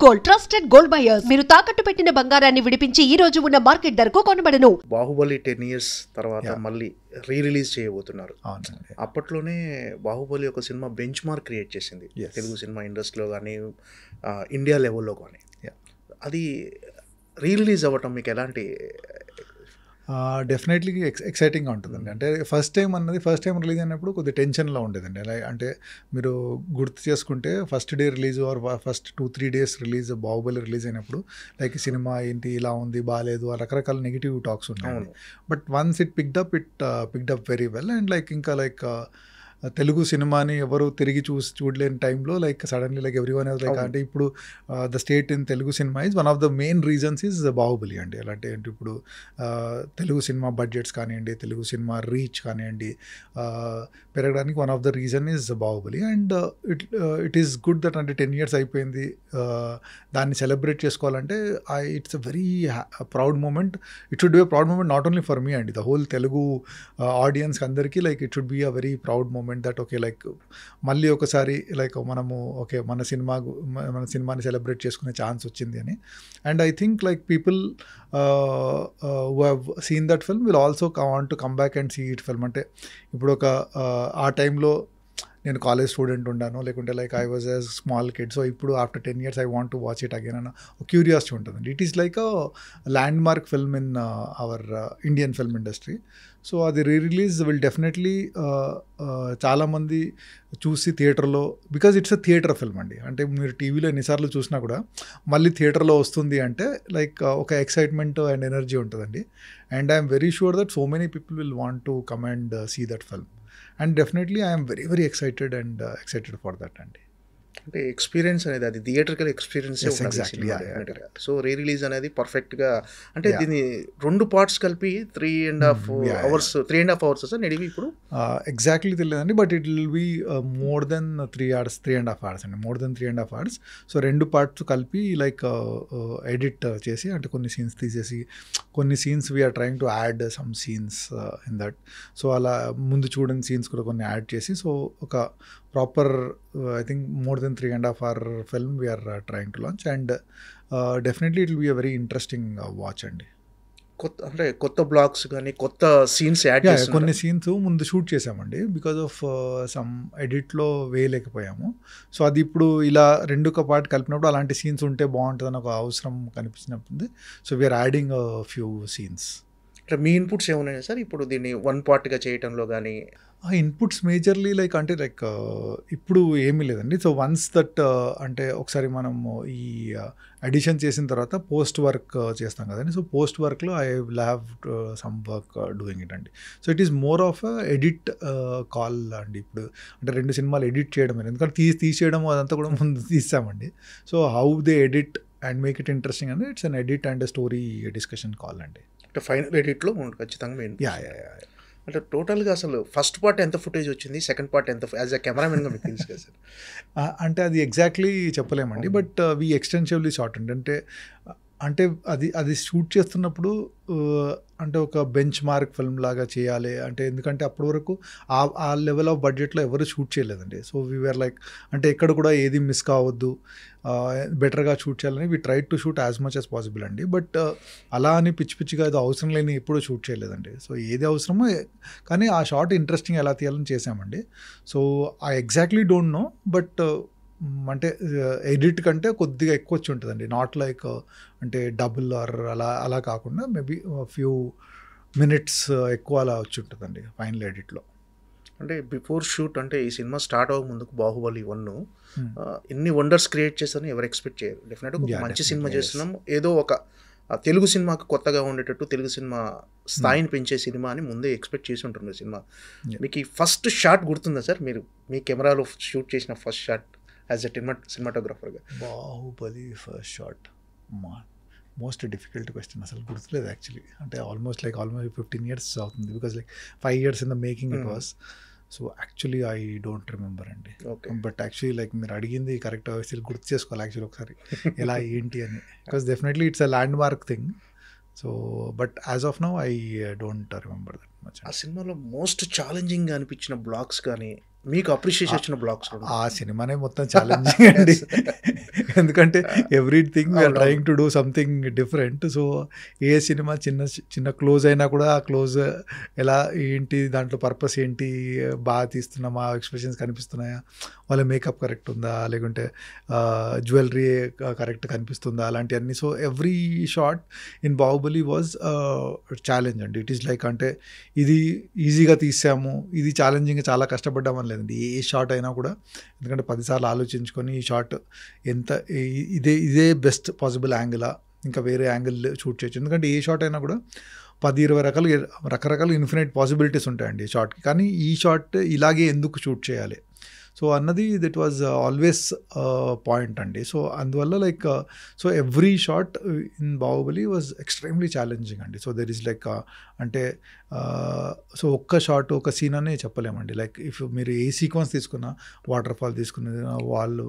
Gold trusted gold buyers. మీరు తాకట్టు పెట్టిన బంగారాన్ని విడిపించి ఈ రోజు ఉన్న మార్కెట్ ధరకు కొనబడను. బాహుబలి 10 years తర్వాత మళ్ళీ రిలీజ్ చేయబోతున్నారు. అప్పట్లోనే బాహుబలి ఒక సినిమా బెంచ్ మార్క్ క్రియేట్ చేసింది తెలుగు సినిమా ఇండస్ట్రీలో కానీ ఇండియా లెవెల్లో కానీ. అది రిలీజ్ అవ్వటం మీకు ఎలాంటి? డెఫినెట్లీ ఎక్సైటింగ్గా ఉంటుందండి. అంటే ఫస్ట్ టైం రిలీజ్ అయినప్పుడు కొద్దిగా టెన్షన్లో ఉండేదండి. అలా అంటే మీరు గుర్తు చేసుకుంటే first day release are first 2-3 days release Baahubali release అయినప్పుడు లైక్ సినిమా ఏంటి ఇలా ఉంది బాగాలేదు రకరకాల నెగిటివ్ టాక్స్ ఉన్నాయి. But once it picked up very well and Telugu సినిమాని ఎవరు తిరిగి చూడలేని టైంలో సడన్లీ ఎవ్రీవన్ లైక్ అంటే ఇప్పుడు the state in Telugu cinema is one of the main reasons is Baahubali అండి. ఎలా అంటే ఇప్పుడు తెలుగు సినిమా బడ్జెట్స్ కానివ్వండి, తెలుగు సినిమా రీచ్ కానివ్వండి పెరగడానికి one of the reason is Baahubali. And it is good that అంటే 10 years అయిపోయింది, దాన్ని సెలబ్రేట్ చేసుకోవాలంటే it's a very proud moment. It should be a proud moment not only for me అండి, the whole Telugu audience అందరికీ it should be a very proud moment that okay మళ్ళీ ఒకసారి మనము okay మన సినిమాని సెలబ్రేట్ చేసుకునే ఛాన్స్ వచ్చింది అని. And I think people who have seen that film will also want to come back and see it film. అంటే ఇప్పుడు ఆ టైంలో నేను కాలేజ్ స్టూడెంట్ ఉన్నాను, లేకుంటే I was a small kid, so ఇప్పుడు after 10 years I want to watch it again అన్న curiosity ఉంటుందండి. It is like a landmark film in our Indian film industry. So అది రిలీజ్ విల్ డెఫినెట్లీ చాలామంది చూసి థియేటర్లో, because it's a theatre film అండి. అంటే మీరు టీవీలో ఎన్నిసార్లు చూసినా కూడా మళ్ళీ థియేటర్లో వస్తుంది అంటే ఒక ఎక్సైట్మెంట్ అండ్ ఎనర్జీ ఉంటుందండి. And I'm very sure that so many people will want to come and see that film. And definitely I'm very very excited for that అండి. అంటే ఎక్స్పీరియన్స్ అనేది అది థియేటర్కల్ ఎక్స్పీరియన్స్. సో రిలీజ్ అనేది పర్ఫెక్ట్గా అంటే దీన్ని 2 parts కలిపి 3.5 hours సార్ నడివి ఇప్పుడు ఎగ్జాక్ట్లీ తెలియదండి. But it will be more than 3.5 hours అండి, more than 3.5 hours. So 2 parts కలిపి ఎడిట్ చేసి అంటే కొన్ని సీన్స్ తీసేసి కొన్ని scenes we're trying to add some scenes in that. So అలా ముందు చూడని సీన్స్ కూడా కొన్ని యాడ్ చేసి సో ఒక proper I think more than 3.5 hour film we're trying to launch. And definitely it will be a very interesting watch అండి. కొత్త blogs కానీ కొత్త సీన్స్ యాడ్ చేసి కొన్ని సీన్స్ ముందు షూట్ చేసామండి, బికాజ్ ఆఫ్ సమ్ ఎడిట్లో వేయలేకపోయాము. సో అది ఇప్పుడు ఇలా 2 పార్ట్ కలిపినప్పుడు అలాంటి సీన్స్ ఉంటే బాగుంటుందని ఒక అవసరం కనిపించినప్పుడు so we're adding few scenes. అంటే మీ ఇన్పుట్స్ ఏమున్నాయి సార్ ఇప్పుడు దీన్ని 1 partగా చేయటంలో కానీ? ఇన్పుట్స్ మేజర్లీ అంటే ఇప్పుడు ఏమీ లేదండి. సో వన్స్ దట్ అంటే ఒకసారి మనము ఈ అడిషన్ చేసిన తర్వాత పోస్ట్ వర్క్ చేస్తాం కదండి. సో పోస్ట్ వర్క్లో I will have some work doing it అండి. So it is more of edit call అండి. ఇప్పుడు అంటే 2 సినిమాలు ఎడిట్ చేయడం, ఎందుకంటే తీసేయడం అదంతా కూడా ముందు తీసామండి. So how they edit and make it interesting అండి, it's an edit and story discussion call అండి. అంటే ఫైనల్ ఎడిట్లో ఖచ్చితంగా మెయిన్. అంటే టోటల్గా అసలు ఫస్ట్ పార్ట్ ఎంత ఫుటేజ్ వచ్చింది, సెకండ్ పార్ట్ ఎంత యాజ్ అ కెమెరామెన్గా మీకు తెలుసు కదా సార్? అంటే అది ఎగ్జాక్ట్లీ చెప్పలేమండి, బట్ వీ ఎక్స్టెన్సివ్లీ షార్ట్ అంటే అది షూట్ చేస్తున్నప్పుడు అంటే ఒక బెంచ్ మార్క్ ఫిల్మ్ లాగా చేయాలి అంటే, ఎందుకంటే అప్పటి వరకు ఆ లెవెల్ ఆఫ్ బడ్జెట్లో ఎవరు షూట్ చేయలేదండి. సో వీఆర్ అంటే ఎక్కడ కూడా ఏది మిస్ కావద్దు, బెటర్గా షూట్ చేయాలని we try to shoot as much as possible అండి. బట్ అలా అని పిచ్చిగా అది అవసరం లేని ఎప్పుడూ షూట్ చేయలేదండి. సో ఏది అవసరమో కానీ ఆ షార్ట్ ఇంట్రెస్టింగ్ ఎలా తీయాలని చేసామండి. So I exactly don't know, but అంటే ఎడిట్ కంటే కొద్దిగా ఎక్కువ వచ్చి ఉంటుందండి. నాట్ అంటే డబుల్ ఆర్ అలా కాకుండా మేబీ ఫ్యూ మినిట్స్ ఎక్కువ అలా వచ్చి ఉంటుందండి ఫైనల్ ఎడిట్లో. అంటే బిఫోర్ షూట్ అంటే ఈ సినిమా స్టార్ట్ అవ్వక ముందుకు బాహుబలి 1 ఎన్ని వండర్స్ క్రియేట్ చేస్తారని ఎవరు ఎక్స్పెక్ట్ చేయరు. డెఫినెట్గా మంచి సినిమా చేస్తున్నాం, ఏదో ఒక తెలుగు సినిమాకు కొత్తగా ఉండేటట్టు తెలుగు సినిమా స్థాయిని పెంచే సినిమా అని ముందే ఎక్స్పెక్ట్ చేసి ఉంటుంది సినిమా. మీకు ఈ ఫస్ట్ షాట్ గుర్తుందా సార్, మీరు మీ కెమెరాలో షూట్ చేసిన ఫస్ట్ షాట్ యాజ్ ఎ సినిమాటోగ్రాఫర్గా? Baahubali first shot most difficult question, అసలు గుర్తులేదు యాక్చువల్లీ. అంటే ఆల్మోస్ట్ 15 years అవుతుంది, because 5 years in the making it was. So actually I don't remember అండి. బట్ యాక్చువల్లీ మీరు అడిగింది కరెక్ట్, అసలు గుర్తు చేసుకోవాలి యాక్చువల్లీ ఒకసారి ఎలా ఏంటి అని, because definitely it's a land mark thing. So but as of now I don't remember that much. ఆ సినిమాలో మోస్ట్ ఛాలెంజింగ్గా అనిపించిన బ్లాగ్స్ కానీ మీకు అప్రిషియేషన్ వచ్చిన బ్లాక్స్? ఆ సినిమానే మొత్తం ఛాలెంజింగ్ అండి, ఎందుకంటే everything we're trying to do something different. So ఏ సినిమా చిన్న క్లోజ్ అయినా కూడా ఆ క్లోజ్ ఎలా ఏంటి, దాంట్లో పర్పస్ ఏంటి, బాగా తీస్తున్నామా, ఎక్స్ప్రెషన్స్ కనిపిస్తున్నాయా, వాళ్ళ మేకప్ కరెక్ట్ ఉందా, లేకుంటే జ్యువెలరీ కరెక్ట్ కనిపిస్తుందా, అలాంటివన్నీ. So every shot in Baahubali was challenge అండి. ఇట్ ఈస్ లైక్ అంటే ఇది ఈజీగా తీసాము, ఇది ఛాలెంజింగ్ చాలా కష్టపడ్డామని లేదండి. ఏ షాట్ అయినా కూడా, ఎందుకంటే 10 సార్లు ఆలోచించుకొని ఈ షాట్ ఎంత ఇదే బెస్ట్ పాసిబుల్ యాంగిలా, ఇంకా వేరే యాంగిల్ షూట్ చేయొచ్చు. ఎందుకంటే ఏ షాట్ అయినా కూడా 10-20 రకరకాల ఇన్ఫినైట్ పాసిబిలిటీస్ ఉంటాయండి ఈ షాట్కి. కానీ ఈ షాట్ ఇలాగే ఎందుకు షూట్ చేయాలి సో అన్నది దట్ వాజ్ ఆల్వేస్ పాయింట్ అండి. సో అందువల్ల like so every shot in Baahubali was extremely challenging అండి. సో దెర్ ఈస్ లైక్ అంటే సో ఒక్క షాట్ ఒక సీన్ అనే చెప్పలేమండి. లైక్ ఇఫ్ మీరు ఏ సీక్వెన్స్ తీసుకున్నా, వాటర్ ఫాల్ తీసుకున్న వాళ్ళు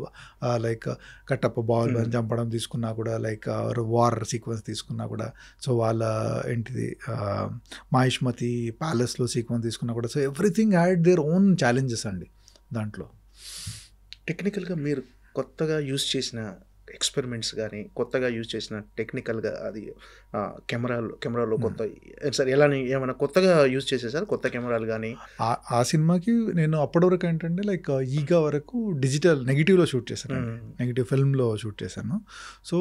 లైక్ కట్టప్ప బాల్ చంపడం తీసుకున్నా కూడా, లైక్ వార్ సీక్వెన్స్ తీసుకున్నా కూడా, సో వాళ్ళ ఏంటిది మాహిష్మతి ప్యాలెస్లో సీక్వెన్స్ తీసుకున్నా కూడా, so everything had their own challenges అండి దాంట్లో. టెక్నికల్గా మీరు కొత్తగా యూజ్ చేసిన ఎక్స్పెరిమెంట్స్ కానీ, కొత్తగా యూజ్ చేసిన టెక్నికల్గా అది కెమెరాలో కొత్త సార్ ఎలా ఏమైనా కొత్తగా యూజ్ చేసేసారు కొత్త కెమెరాలు కానీ? ఆ సినిమాకి నేను అప్పటి వరకు ఏంటంటే లైక్ ఈగా వరకు డిజిటల్ నెగిటివ్లో షూట్ చేశాను, నెగిటివ్ ఫిల్మ్లో షూట్ చేశాను. So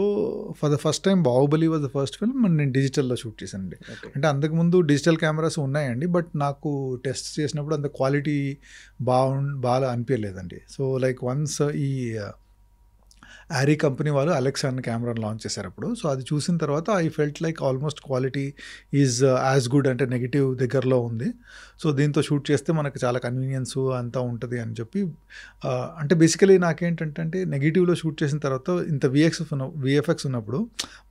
for the first time Baahubali was the first film నేను డిజిటల్లో షూట్ చేశానండి. అంటే అంతకుముందు డిజిటల్ కెమెరాస్ ఉన్నాయండి, బట్ నాకు టెస్ట్ చేసినప్పుడు అంత క్వాలిటీ బాగా అనిపించలేదండి. సో లైక్ వన్స్ ఈ ఆరీ కంపెనీ వాళ్ళు అలెక్సా అన్న కెమెరాను లాంచ్ చేశారు అప్పుడు. సో అది చూసిన తర్వాత I felt like almost quality is as good, అంటే నెగిటివ్ దగ్గరలో ఉంది. సో దీంతో షూట్ చేస్తే మనకు చాలా కన్వీనియన్స్ అంతా ఉంటుంది అని చెప్పి, అంటే బేసికలీ నాకేంటంటే నెగిటివ్లో షూట్ చేసిన తర్వాత ఇంత విఎఫ్ఎక్స్ ఉన్నప్పుడు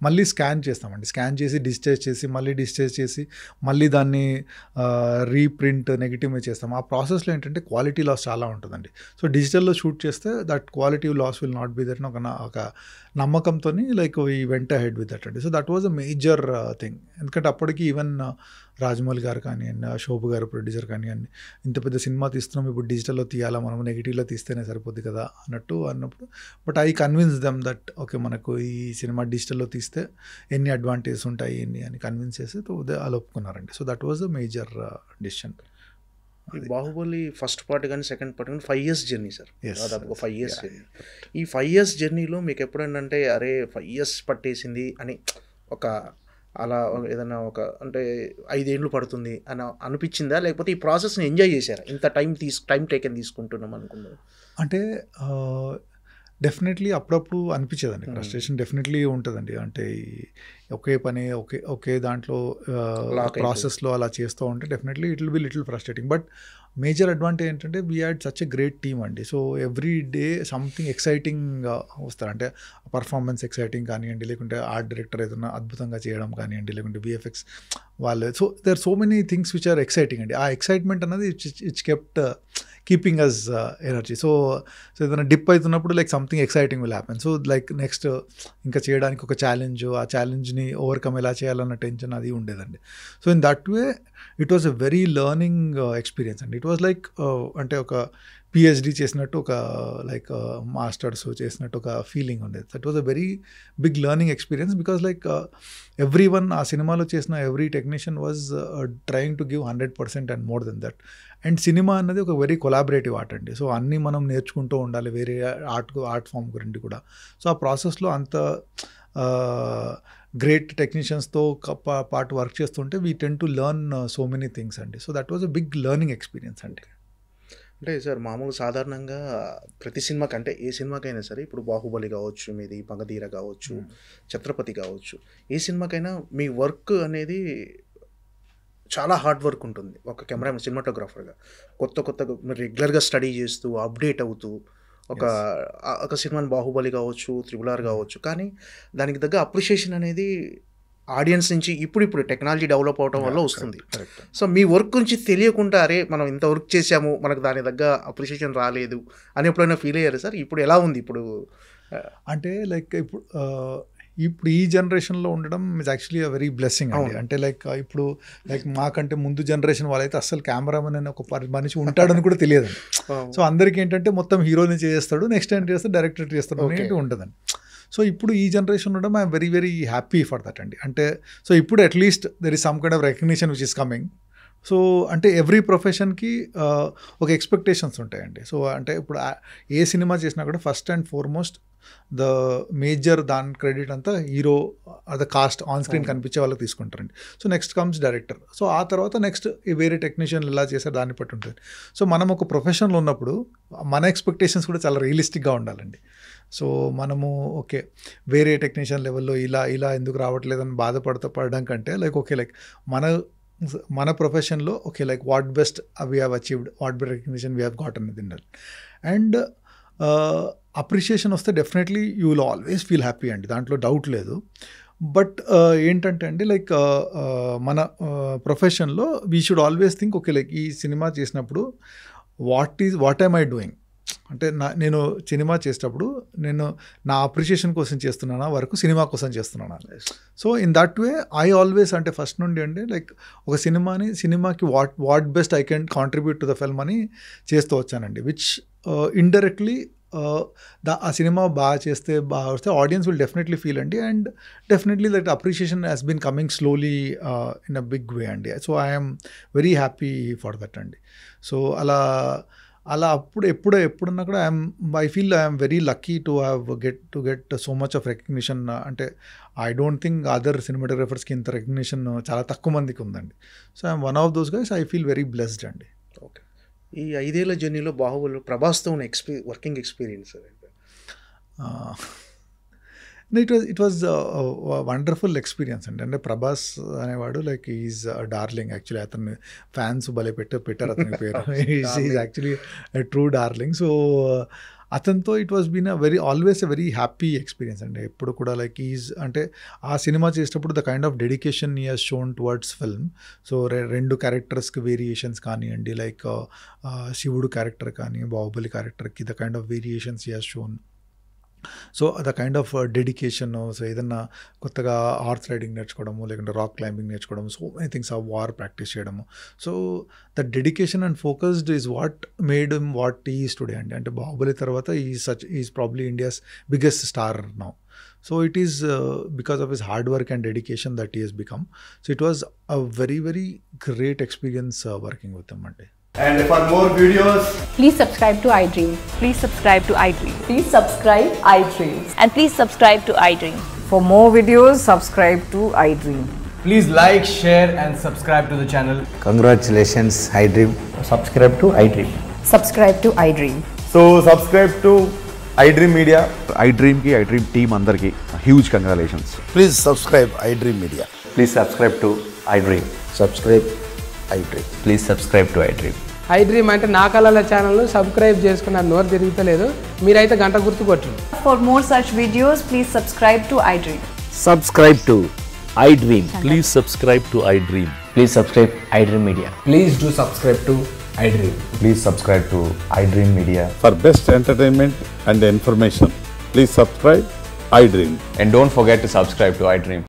మళ్ళీ స్కాన్ చేస్తామండి. స్కాన్ చేసి డిజిటైజ్ చేసి మళ్ళీ డిజిటైజ్ చేసి మళ్ళీ దాన్ని రీప్రింట్ నెగిటివ్ మీద చేస్తాం. ఆ ప్రాసెస్లో ఏంటంటే క్వాలిటీ లాస్ చాలా ఉంటుందండి. సో డిజిటల్లో షూట్ చేస్తే that quality loss will not be that ఒక నమ్మకంతో లైక్ ఈ వెంట హెడ్ విత్ దట్ అండి. So that was a major thing. ఎందుకంటే అప్పటికి ఈవెన్ రాజమౌళి గారు కానివ్వండి, శోభు గారు ప్రొడ్యూసర్ కానివ్వండి, ఇంత పెద్ద సినిమా తీస్తున్నాం, ఇప్పుడు డిజిటల్లో తీయాలా, మనం నెగిటివ్లో తీస్తేనే సరిపోద్ది కదా అన్నప్పుడు but I convince them that okay మనకు ఈ సినిమా డిజిటల్లో తీస్తే ఎన్ని అడ్వాంటేజెస్ ఉంటాయి ఎన్ని అని కన్విన్స్ చేసి అలా ఒప్పుకున్నారండి. So that was a major decision. Baahubali first part కానీ సెకండ్ పార్ట్ కానీ 5 years జర్నీ సార్, దాదాపు 5 years జర్నీ. ఈ 5 years జర్నీలో మీకు ఎప్పుడైనా అరే 5 years పట్టేసింది అని ఒక అలా ఏదైనా ఒక అంటే 5 ఏళ్ళు పడుతుంది అని అనిపించిందా, లేకపోతే ఈ ప్రాసెస్ని ఎంజాయ్ చేశారా? ఇంత టైం టేకెన్ తీసుకుంటున్నాం అనుకున్నాను. అంటే డెఫినెట్లీ అప్పుడప్పుడు అనిపించేదండి, ఫ్రస్ట్రేషన్ డెఫినెట్లీ ఉంటుందండి. అంటే ఒకే పని ఒకే దాంట్లో ప్రాసెస్లో అలా చేస్తూ ఉంటే definitely it will be little frustrating. But major advantage ఏంటంటే we had such a great team అండి. So every day something exciting వస్తారు. అంటే పర్ఫార్మెన్స్ ఎక్సైటింగ్ కానివ్వండి, లేకుంటే ఆర్ట్ డైరెక్టర్ ఏదైనా అద్భుతంగా చేయడం కానివ్వండి, లేకుంటే విఎఫ్ఎక్స్ వాళ్ళు. So there are so many things which are exciting అండి. ఆ ఎక్సైట్మెంట్ అన్నది it's kept keeping us energy. So ఏదైనా డిప్ అవుతున్నప్పుడు like something exciting will happen. So like next ఇంకా చేయడానికి ఒక ఛాలెంజ్, ఆ ఛాలెంజ్ని ఓవర్కమ్ ఎలా చేయాలన్న టెన్షన్ అది ఉండేదండి. So in that way it was a very learning experience అండి. ఇట్ వాజ్ లైక్ అంటే ఒక పిహెచ్డి చేసినట్టు, ఒక లైక్ మాస్టర్స్ చేసినట్టు ఒక ఫీలింగ్ ఉండేది. That was a very big learning experience because like every one ఆ సినిమాలో చేసిన every technician was trying to give 100% and more than that. And cinema అన్నది ఒక వెరీ కొలాబరేటివ్ ఆర్ట్ అండి. సో అన్నీ మనం నేర్చుకుంటూ ఉండాలి వేరే ఆర్ట్ ఫామ్ గురించి కూడా. సో ఆ ప్రాసెస్లో అంత గ్రేట్ టెక్నీషియన్స్తో పాటు వర్క్ చేస్తుంటే we tend to learn so many things అండి. So that was a big learning experience అండి. అంటే సార్ మామూలు సాధారణంగా ప్రతి సినిమాకి అంటే ఏ సినిమాకైనా సరే, ఇప్పుడు బాహుబలి కావచ్చు, మీది మగధీర కావచ్చు, ఛత్రపతి కావచ్చు, ఏ సినిమాకైనా మీ వర్క్ అనేది చాలా హార్డ్ వర్క్ ఉంటుంది. ఒక కెమెరా సినిమాటోగ్రాఫర్గా కొత్తగా మీరు రెగ్యులర్గా స్టడీ చేస్తూ అప్డేట్ అవుతూ ఒక సినిమాని బాహుబలి కావచ్చు, RRR కావచ్చు, కానీ దానికి తగ్గ అప్రిషియేషన్ అనేది ఆడియన్స్ నుంచి ఇప్పుడు టెక్నాలజీ డెవలప్ అవడం వల్ల వస్తుంది. సో మీ వర్క్ గురించి తెలియకుండా అరే మనం ఇంత వర్క్ చేసాము, మనకు దాని తగ్గ అప్రిషియేషన్ రాలేదు అని ఎప్పుడైనా ఫీల్ అయ్యారు సార్? ఇప్పుడు ఎలా ఉంది ఇప్పుడు? అంటే లైక్ ఇప్పుడు ఇప్పుడు ఈ జనరేషన్లో ఉండడం ఇస్ యాక్చువల్లీ వెరీ బ్లెస్సింగ్ అండి. అంటే ఇప్పుడు మాకంటే ముందు జనరేషన్ వాళ్ళైతే అసలు కెమెరామెన్ అని ఒక మనిషి ఉంటాడని కూడా తెలియదు. సో అందరికీ ఏంటంటే మొత్తం హీరోని చేస్తాడు, నెక్స్ట్ టైం చేస్తే డైరెక్టర్ చేస్తాడు అనేది ఉంటుందండి. సో ఇప్పుడు ఈ జనరేషన్ ఉండడం I'm very very happy for that అండి. అంటే సో ఇప్పుడు at least there is some kind of recognition which is coming. So అంటే ఎవ్రీ ప్రొఫెషన్కి ఒక ఎక్స్పెక్టేషన్స్ ఉంటాయండి. సో అంటే ఇప్పుడు ఏ సినిమా చేసినా కూడా first and foremost the major దాని క్రెడిట్ అంతా hero the cost on screen కనిపించే వాళ్ళకి తీసుకుంటారండి. So next comes director. So ఆ తర్వాత నెక్స్ట్ వేరే టెక్నీషియన్లు ఎలా చేశారు దాన్ని బట్టి ఉంటుంది. సో మనం ఒక ప్రొఫెషన్లో ఉన్నప్పుడు మన ఎక్స్పెక్టేషన్స్ కూడా చాలా రియలిస్టిక్గా ఉండాలండి. సో మనము ఓకే వేరే టెక్నీషియన్ లెవెల్లో ఇలా ఎందుకు రావట్లేదని పడడం కంటే మన ప్రొఫెషన్లో okay what best we have achieved, what best recognition we have got అనేది ఉండాలి. అండ్ అప్రిషియేషన్ వస్తే definitely you will always feel happy అండి, దాంట్లో డౌట్ లేదు. బట్ ఏంటంటే అండి మన ప్రొఫెషన్లో we should always think okay ఈ సినిమా చేసినప్పుడు వాట్ ఐమ్ ఐ డూయింగ్, అంటే నేను సినిమా చేసేటప్పుడు నేను నా అప్రిషియేషన్ కోసం చేస్తున్నానా వరకు సినిమా కోసం చేస్తున్నానా. So in that way I always అంటే ఫస్ట్ నుండి అండి ఒక సినిమాకి what best I can contribute to the film అని చేస్తూ వచ్చానండి. విచ్ ఇండైరెక్ట్లీ ఆ సినిమా బాగా చేస్తే ఆడియన్స్ విల్ డెఫినెట్లీ ఫీల్ అండి. And definitely that appreciation has been coming slowly in a big way అండి. So I'm very happy for that అండి. సో అలా ఎప్పుడన్నా కూడా I feel I'm very lucky to get so much of recognition. అంటే I don't think other సినిమాటోగ్రఫర్స్కి ఇంత recognition చాలా తక్కువ మందికి ఉందండి. So I'm one of those guys. I feel very blessed అండి. ఓకే, ఈ 5 ఏళ్ల జర్నీలో బాహుబలి ప్రభాస్తో ఉన్న working experience it was wonderful experience అండి. అంటే ప్రభాస్ అనేవాడు ఈజ్ డార్లింగ్ యాక్చువల్లీ. అతన్ని ఫ్యాన్స్ భలే పెట్టారు అతని పేరు. Is actually true darling. So అతనితో it was been always a very happy experience అండి. ఎప్పుడు కూడా ఈజ్ అంటే ఆ సినిమా చేసేటప్పుడు the kind of dedication he has shown towards film. So 2 క్యారెక్టర్స్కి వేరియేషన్స్ కానివ్వండి, శివుడు క్యారెక్టర్ కానీ బాహుబలి క్యారెక్టర్కి the kind of variations he has shown. So the kind of dedication. So ఏదన్నా కొత్తగా హార్స్ రైడింగ్ నేర్చుకోవడము, లేకుంటే రాక్ క్లైంబింగ్ నేర్చుకోవడము, so many things of war practice చేయడము. So the dedication and focused is what made him what is today అండి. అంటే బాహుబలి తర్వాత is probably India's biggest star now. So it is because of his hard work and dedication that he has become. So it was a very, very great experience working with him. And for more videos, please subscribe to iDream. Please subscribe to iDream. Please subscribe iDream. And please subscribe to iDream. For more videos, subscribe to iDream. please like, share and subscribe to the channel. Congratulations, iDream. Subscribe to iDream. Subscribe to iDream. So subscribe to iDream Media. iDream ki iDream team andarki huge congratulations. Please subscribe iDream Media. Please subscribe to iDream. Subscribe iDream. Please subscribe to iDream. iDream అంటే నా కళల channel subscribe చేసుకున్న నోరు తిరుగుతలేదు, మీరైతే గంట గుర్తు కొట్టండి. For more such videos, please subscribe to iDream. Subscribe to iDream. Please subscribe to iDream. Please subscribe iDream Media. Please do subscribe to iDream. Please subscribe to iDream Media. For best entertainment and information, please subscribe iDream. And don't forget to subscribe to iDream.